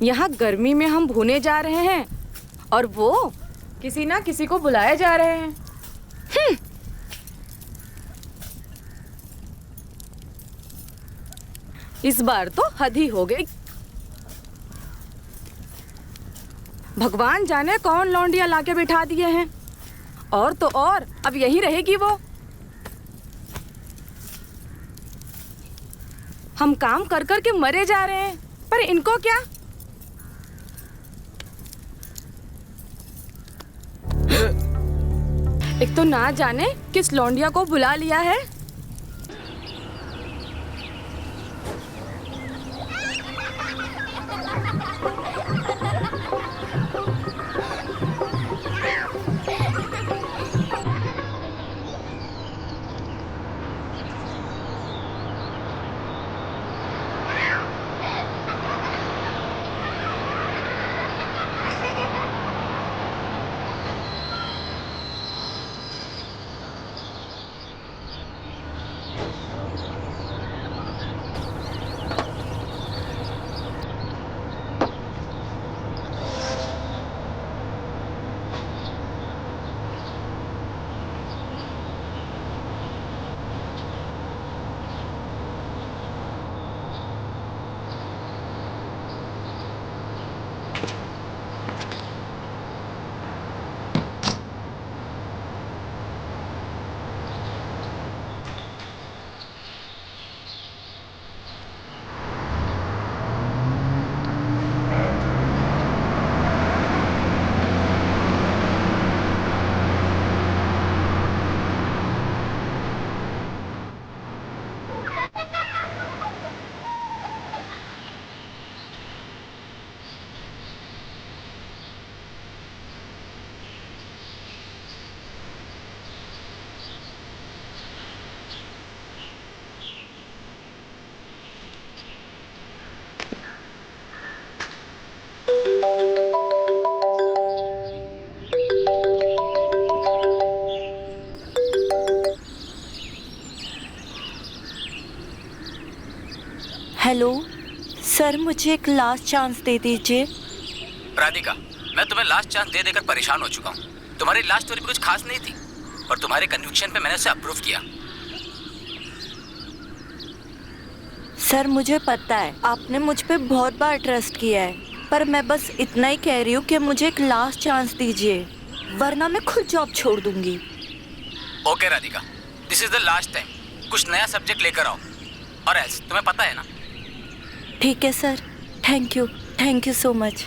यहाँ गर्मी में हम भूने जा रहे हैं और वो किसी ना किसी को बुलाए जा रहे हैं। इस बार तो हद ही हो गई। भगवान जाने कौन लौंडिया लाके बिठा दिए हैं। और तो और अब यहीं रहेगी वो। हम काम कर कर के मरे जा रहे हैं, पर इनको क्या। एक तो ना जाने किस लौंडिया को बुला लिया है। हेलो सर, मुझे एक लास्ट चांस दे दीजिए। राधिका, मैं तुम्हें लास्ट चांस दे देकर परेशान हो चुका हूँ। तुम्हारी लास्ट स्टोरी भी कुछ खास नहीं थी और तुम्हारे कन्विक्शन पे मैंने उसे अप्रूव किया। सर मुझे पता है आपने मुझ पे बहुत बार ट्रस्ट किया है, पर मैं बस इतना ही कह रही हूँ कि मुझे एक लास्ट चांस दीजिए, वरना मैं खुद जॉब छोड़ दूंगी। Okay Radhika, this is the last time. कुछ नया सब्जेक्ट लेकर आओ, और ऐसे तुम्हें पता है ना। ठीक है sir, thank you so much.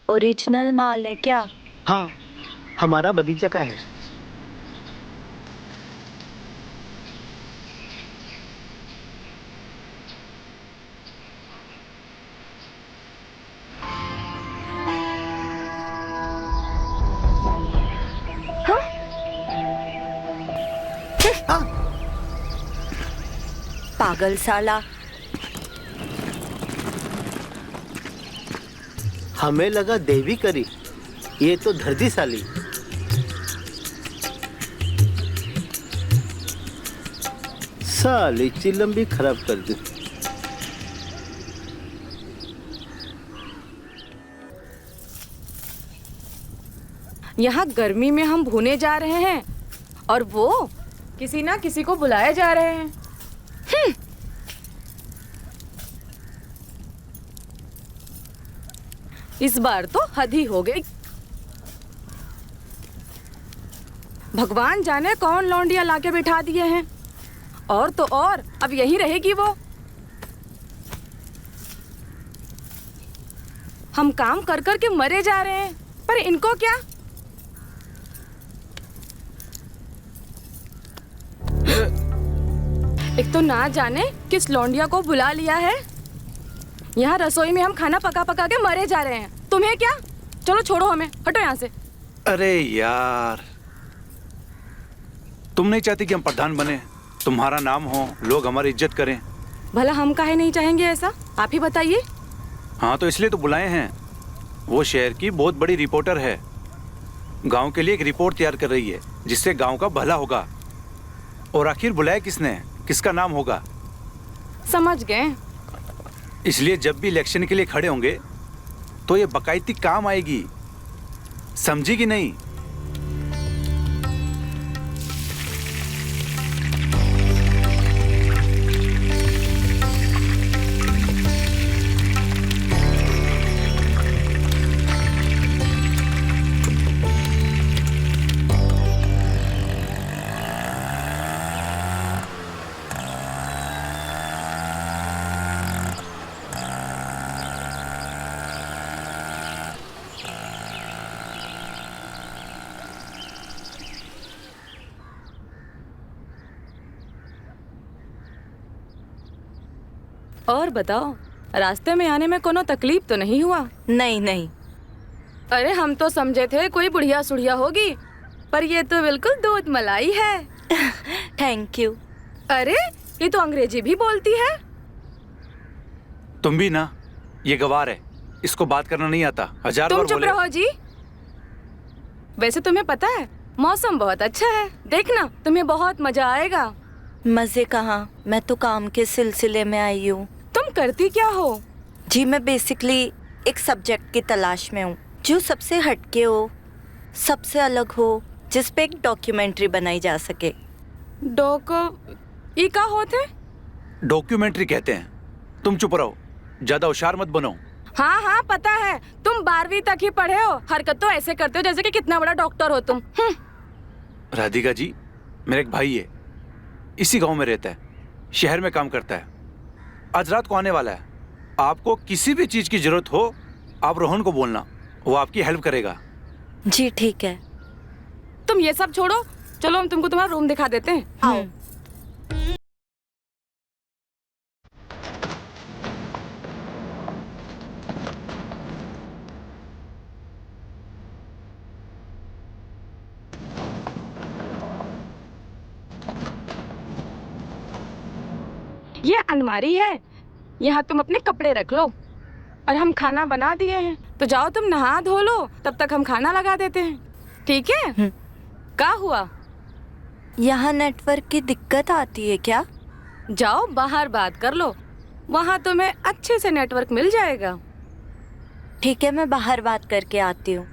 Original माल है क्या? हाँ, हमारा बगीचा का है। पागल साला। हमें लगा देवी करी, ये तो धरती साली। साली चिल्लम भी खराब कर दी। यहाँ गर्मी में हम भूने जा रहे हैं और वो किसी ना किसी को बुलाए जा रहे हैं। इस बार तो हद ही हो गई। भगवान जाने कौन लौंडिया लाके बिठा दिए हैं। और तो और अब यहीं रहेगी वो। हम काम कर कर के मरे जा रहे हैं, पर इनको क्या। एक तो ना जाने किस लौंडिया को बुला लिया है। यहाँ रसोई में हम खाना पका पका के मरे जा रहे हैं, तुम्हें क्या। चलो छोड़ो हमें, हटो यहाँ से। अरे यार, तुम नहीं चाहती कि हम प्रधान बने, तुम्हारा नाम हो, लोग हमारी इज्जत करें। भला हम काहे नहीं चाहेंगे ऐसा, आप ही बताइए। हाँ तो इसलिए तो बुलाए हैं। वो शहर की बहुत बड़ी रिपोर्टर है, गांव के लिए एक रिपोर्ट तैयार कर रही है जिससे गांव का भला होगा। और आखिर बुलाया किसने, किसका नाम होगा? समझ गए। इसलिए जब भी इलेक्शन के लिए खड़े होंगे तो ये बाकायदी काम आएगी, समझी कि नहीं? और बताओ, रास्ते में आने में कोनो तकलीफ तो नहीं हुआ? नहीं नहीं। अरे हम तो समझे थे कोई बुढ़िया सुढ़िया होगी, पर ये तो बिल्कुल दूध मलाई है। Thank you. अरे ये तो अंग्रेजी भी बोलती है। तुम भी ना, ये गवार है, इसको बात करना नहीं आता। हजार तुम बार चुप बोले। रहो जी। वैसे तुम्हें पता है मौसम बहुत अच्छा है, देखना तुम्हें बहुत मजा आएगा। मजे कहाँ, मैं तो काम के सिलसिले में आई हूँ। तुम करती क्या हो? जी मैं बेसिकली एक सब्जेक्ट की तलाश में हूँ जो सबसे हटके हो, सबसे अलग हो, जिस पे एक डॉक्यूमेंट्री बनाई जा सके। ई का होते? डॉक्यूमेंट्री कहते हैं। तुम चुप रहो, ज्यादा होशियार मत बनो। हाँ हाँ पता है, तुम 12वीं तक ही पढ़े हो, हरकत तो ऐसे करते हो जैसे कि कितना बड़ा डॉक्टर हो तुम। राधिका जी, मेरा एक भाई है, इसी गांव में रहता है, शहर में काम करता है, आज रात को आने वाला है। आपको किसी भी चीज की जरूरत हो, आप रोहन को बोलना, वो आपकी हेल्प करेगा। जी ठीक है। तुम ये सब छोड़ो, चलो हम तुमको तुम्हारा रूम दिखा देते हैं। आओ। ये अलमारी है, यहाँ तुम अपने कपड़े रख लो। और हम खाना बना दिए हैं, तो जाओ तुम नहा धो लो, तब तक हम खाना लगा देते हैं, ठीक है? क्या हुआ? यहाँ नेटवर्क की दिक्कत आती है क्या? जाओ बाहर बात कर लो, वहाँ तुम्हें अच्छे से नेटवर्क मिल जाएगा। ठीक है, मैं बाहर बात करके आती हूँ।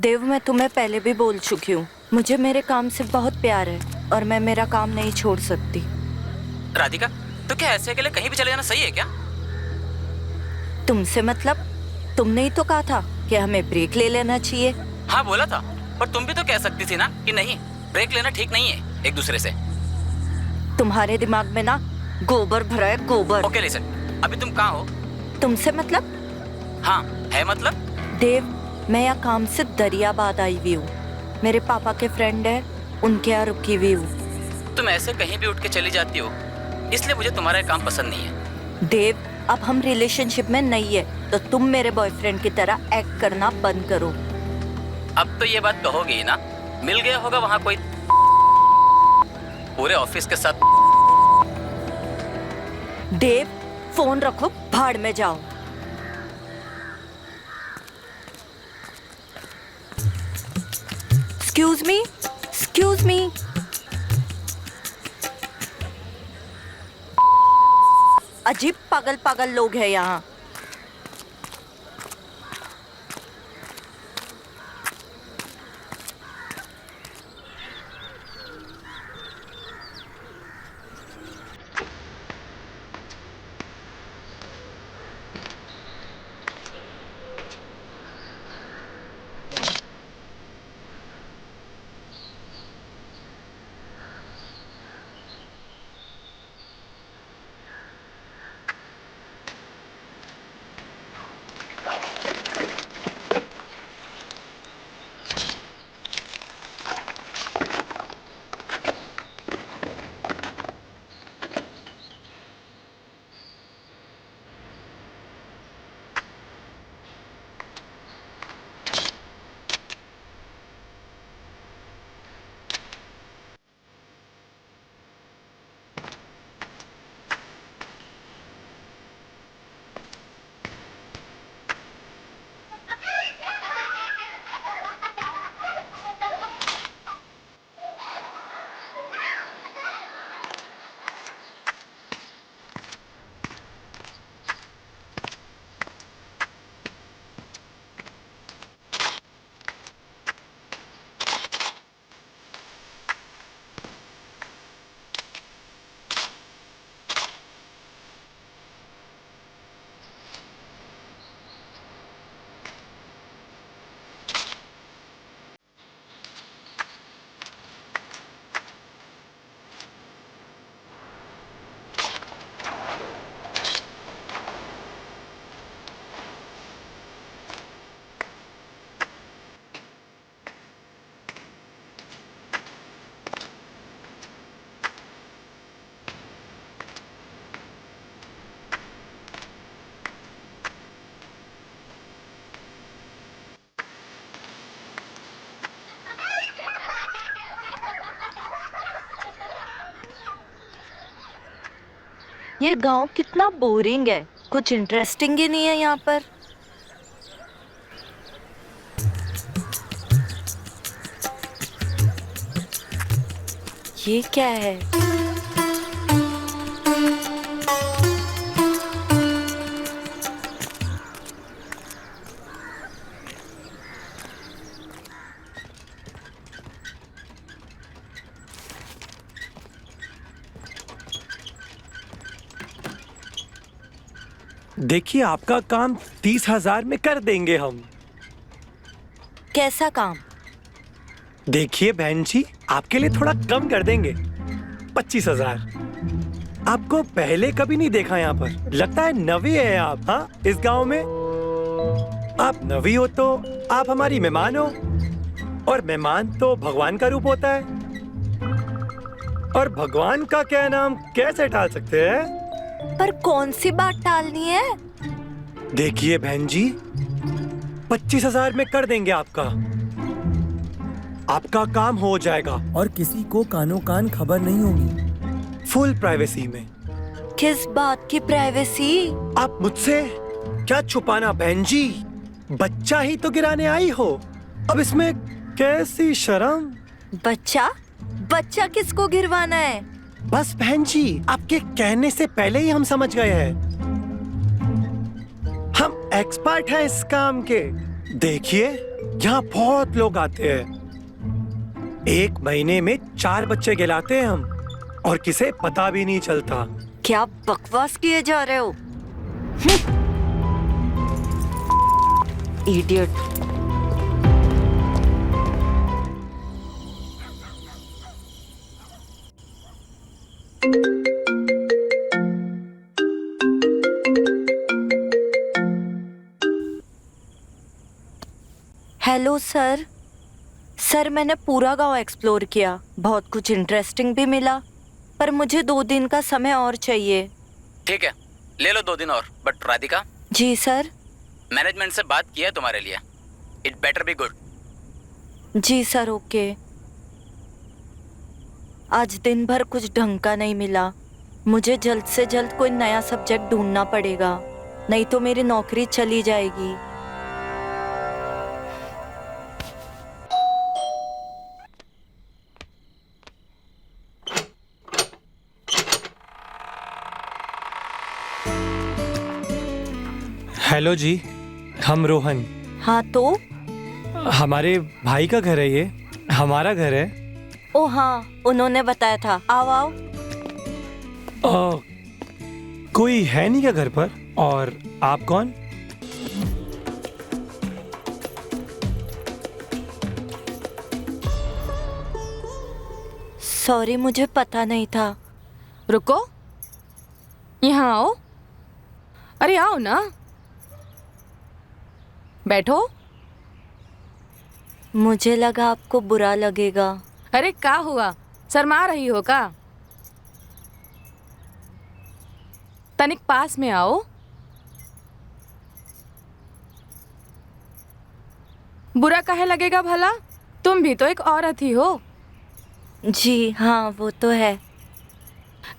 देव, मैं तुम्हें पहले भी बोल चुकी हूँ, मुझे मेरे काम से बहुत प्यार है और मैं मेरा काम नहीं छोड़ सकती। राधिका, तो क्या ऐसे अकेले कहीं भी चले जाना सही है क्या? तुमसे मतलब? तुमने ही तो कहा था कि हमें ब्रेक ले लेना चाहिए। हाँ बोला था, पर तुम भी तो कह सकती थी ना कि नहीं, ब्रेक लेना ठीक नहीं है एक दूसरे से। तुम्हारे दिमाग में ना गोबर भरा है, गोबर। ओके लिसन, अभी तुम कहाँ हो? तुमसे मतलब? हाँ है मतलब। देव, मैं यहाँ काम से दरियाबाद आई हुई हूँ, मेरे पापा के फ्रेंड है, उनके यहाँ रुकी हुई हूँ। तुम ऐसे कहीं भी उठ के चली जाती हो, इसलिए मुझे तुम्हारा काम पसंद नहीं है। देव, अब हम रिलेशनशिप में नहीं है तो तुम मेरे बॉयफ्रेंड की तरह एक्ट करना बंद करो। अब तो ये बात कहोगे ही ना, मिल गया होगा वहाँ कोई पूरे ऑफिस के साथ। देव, फोन रखो, भाड़ में जाओ। Excuse me, excuse me. अजीब पागल पागल लोग हैं यहाँ। ये गांव कितना बोरिंग है, कुछ इंटरेस्टिंग ही नहीं है यहाँ पर। ये क्या है? देखिए, आपका काम 30,000 में कर देंगे हम। कैसा काम? देखिए बहन जी, आपके लिए थोड़ा कम कर देंगे, 25,000। आपको पहले कभी नहीं देखा यहाँ पर, लगता है नवी है आप। हाँ, इस गांव में आप नवी हो तो आप हमारी मेहमान हो, और मेहमान तो भगवान का रूप होता है, और भगवान का क्या नाम कैसे टाल सकते हैं? पर कौन सी बात टालनी है? देखिए बहन जी, 25,000 में कर देंगे आपका काम हो जाएगा, और किसी को कानो कान खबर नहीं होगी। फुल प्राइवेसी में। किस बात की प्राइवेसी? आप मुझसे क्या छुपाना बहन जी, बच्चा ही तो गिराने आई हो, अब इसमें कैसी शर्म। बच्चा? बच्चा किसको गिरवाना है? बस बहन जी, आपके कहने से पहले ही हम समझ गए हैं, हम एक्सपर्ट हैं इस काम के। देखिए, यहाँ बहुत लोग आते हैं, 1 महीने में 4 बच्चे गिलाते हैं हम, और किसे पता भी नहीं चलता। क्या बकवास किए जा रहे हो? इडियट। Hello sir. सर, मैंने पूरा गांव एक्सप्लोर किया, बहुत कुछ इंटरेस्टिंग भी मिला, पर मुझे 2 दिन का समय और चाहिए। ठीक है, ले लो 2 दिन और। बट राधिका। जी सर। मैनेजमेंट से बात किया है तुम्हारे लिए, इट बेटर बी गुड। जी सर, ओके। आज दिन भर कुछ ढंग का नहीं मिला, मुझे जल्द से जल्द कोई नया सब्जेक्ट ढूंढना पड़ेगा, नहीं तो मेरी नौकरी चली जाएगी। हेलो जी, हम रोहन। हाँ तो? हमारे भाई का घर है ये, हमारा घर है। ओ हाँ, उन्होंने बताया था। आओ आओ। कोई है नहीं क्या घर पर? और आप कौन? सॉरी, मुझे पता नहीं था। रुको, यहाँ आओ। अरे आओ ना, बैठो। मुझे लगा आपको बुरा लगेगा। अरे क्या हुआ, शर्मा रही हो का? तनिक पास में आओ। बुरा काहे लगेगा भला? तुम भी तो एक औरत ही हो। जी हाँ, वो तो है।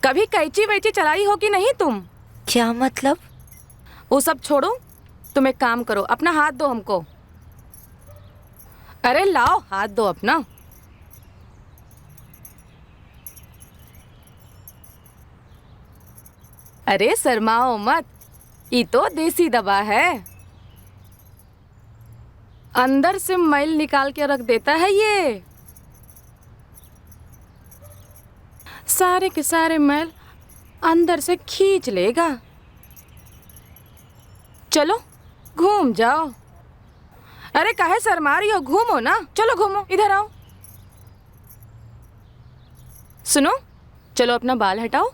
कभी कैंची वैची चलाई हो कि नहीं तुम? क्या मतलब? वो सब छोड़ो, तुम एक काम करो, अपना हाथ दो हमको। अरे लाओ, हाथ दो अपना। अरे शर्माओ मत, ये तो देसी दवा है, अंदर से मैल निकाल के रख देता है ये। सारे के सारे मैल अंदर से खींच लेगा। चलो घूम जाओ। अरे काहे शर्मा रही हो, घूमो ना, चलो घूमो, इधर आओ। सुनो, चलो अपना बाल हटाओ।